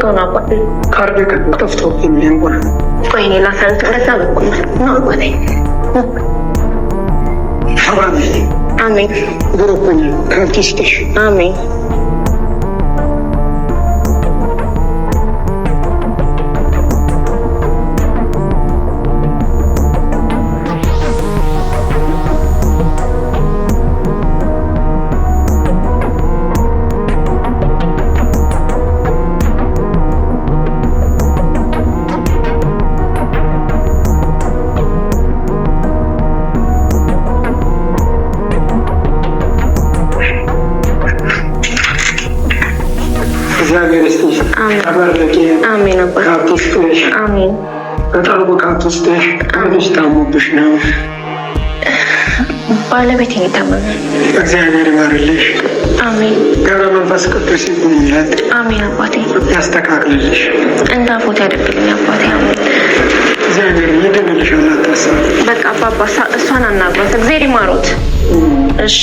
ሆነው ነው አባቴ? ካርድ ጠፍቶብኝ ነው። ቆይ እኔ ላሳልፍ። እንደዛ በኩል ነው አባቴ። አሜን። ብሩክኝ ካርድ ስጥሽ። አሜን። እግዚአብሔር ይስጥሽ። ተባረኪ። አሜን አባ። ካርድ ስጥሽ። አሜን። በጣም ካርድ ስጥሽ። አንቺ ታሞብሽ ነው። ባለቤቴ ነው ታመመ። እግዚአብሔር ይማርልሽ። አሜን። ገብረ መንፈስ ቅዱስ ይሁንለት። አሜን አባቴ። ያስተካክልልሽ። እንዳፎት ያደርግልኝ አባቴ። አሜን። እግዚአብሔር ይድንልሻል። አታስቢ። በቃ አባባ እሷን አናግሯት። እግዚአብሔር ይማሮት። እሺ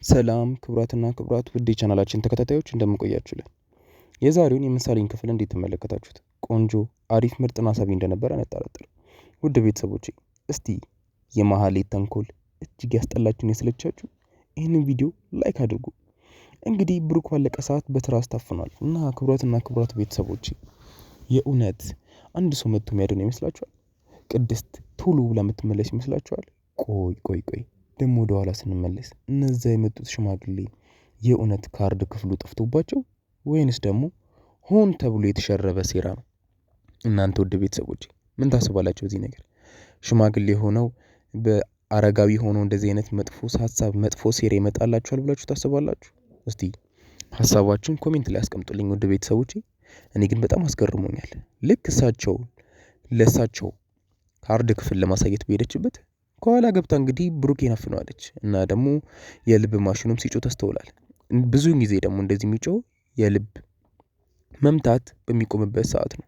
ሰላም ክቡራትና ክቡራት ውድ የቻናላችን ተከታታዮች እንደምንቆያችሁልን የዛሬውን የምሳሌን ክፍል እንዴት ተመለከታችሁት? ቆንጆ አሪፍ ምርጥና ሳቢ እንደነበረ አንጠራጠርም። ውድ ቤተሰቦቼ እስቲ የማህሌት ተንኮል እጅግ ያስጠላችሁን የሰለቻችሁ ይህንን ቪዲዮ ላይክ አድርጉ። እንግዲህ ብሩክ ባለቀ ሰዓት በትራስ ታፍኗል እና ክቡራትና ክቡራት ቤተሰቦቼ የእውነት አንድ ሰው መጥቶ የሚያድነው ይመስላችኋል? ቅድስት ቶሎ ብላ የምትመለስ ይመስላችኋል? ቆይ ደግሞ ወደ ኋላ ስንመለስ እነዛ የመጡት ሽማግሌ የእውነት ካርድ ክፍሉ ጠፍቶባቸው ወይንስ ደግሞ ሆን ተብሎ የተሸረበ ሴራ ነው? እናንተ ውድ ቤተሰቦች ምን ታስባላችሁ? እዚህ ነገር ሽማግሌ ሆነው በአረጋዊ ሆነው እንደዚህ አይነት መጥፎ ሐሳብ መጥፎ ሴራ ይመጣላችኋል ብላችሁ ታስባላችሁ? እስቲ ሐሳባችሁን ኮሜንት ላይ አስቀምጡልኝ ውድ ቤተሰቦች። እኔ ግን በጣም አስገርሞኛል። ልክ ለእሳቸው ካርድ ክፍል ለማሳየት በሄደችበት ከኋላ ገብታ እንግዲህ ብሩኬን አፍነዋለች እና ደግሞ የልብ ማሽኑም ሲጮህ ተስተውሏል። ብዙውን ጊዜ ደግሞ እንደዚህ የሚጮህ የልብ መምታት በሚቆምበት ሰዓት ነው።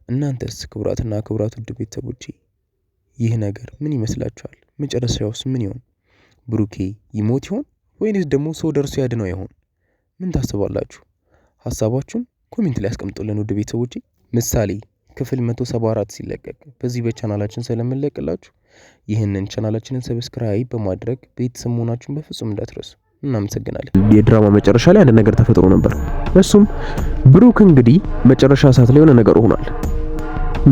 እናንተስ ክቡራትና ክቡራት ውድ ቤተሰቦቼ ይህ ነገር ምን ይመስላችኋል? መጨረሻውስ ምን ይሆን? ብሩኬ ይሞት ይሆን ወይንስ ደግሞ ሰው ደርሶ ያድነው ይሆን? ምን ታስባላችሁ? ሐሳባችሁን ኮሜንት ላይ አስቀምጡልን ውድ ቤተሰቦቼ። ምሳሌ ክፍል 174 ሲለቀቅ በዚህ በቻናላችን ስለምንለቅላችሁ ይህንን ቻናላችንን ሰብስክራይብ በማድረግ ቤተሰብ መሆናችሁን በፍጹም እንዳትረሱ። እናመሰግናለን። የድራማ መጨረሻ ላይ አንድ ነገር ተፈጥሮ ነበር። እሱም ብሩክ እንግዲህ መጨረሻ ሰዓት ላይ የሆነ ነገር ሆኗል።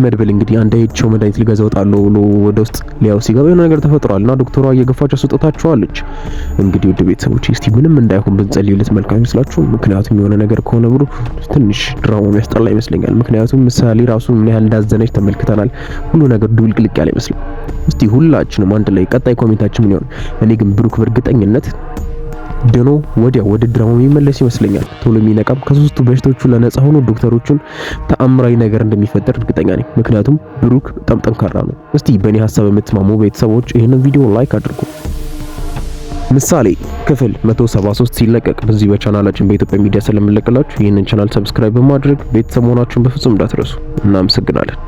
መድብል እንግዲህ አንድ አይቼው መድኃኒት ልገዛ እወጣለሁ ብሎ ወደ ውስጥ ሊያው ሲገባ የሆነ ነገር ተፈጥሯልና ዶክተሯ እየገፋች አስወጣታቸዋለች። እንግዲህ ውድ ቤተሰቦች እስቲ ምንም እንዳይሆን ብንጸልይለት መልካም ይመስላችሁ። ምክንያቱም የሆነ ነገር ከሆነ ብሎ ትንሽ ድራማው የሚያስጠላ ይመስለኛል። ምክንያቱም ምሳሌ ራሱ ምን ያህል እንዳዘነች ተመልክተናል። ሁሉ ነገር ድብልቅልቅ ያለ ይመስላል። እስቲ ሁላችንም አንድ ላይ ቀጣይ ኮሜንታችን ምን ይሆን? እኔ ግን ብሩክ በእርግጠኝነት ደኖ ወዲያው ወደ ድራማው የሚመለስ ይመስለኛል። ቶሎ የሚነቃም ከሶስቱ በሽታዎቹ ለነጻ ሆኖ ዶክተሮቹን ተአምራዊ ነገር እንደሚፈጠር እርግጠኛ ነኝ። ምክንያቱም ብሩክ በጣም ጠንካራ ነው። እስቲ በእኔ ሐሳብ የምትስማሙ ቤተሰቦች ይህንን ቪዲዮ ላይክ አድርጉ። ምሳሌ ክፍል 173 ሲለቀቅ በዚህ በቻናላችን በኢትዮጵያ ሚዲያ ስለምንለቅላችሁ ይህንን ቻናል ሰብስክራይብ በማድረግ ቤተሰብ መሆናችሁን በፍጹም እንዳትረሱ። እናመሰግናለን።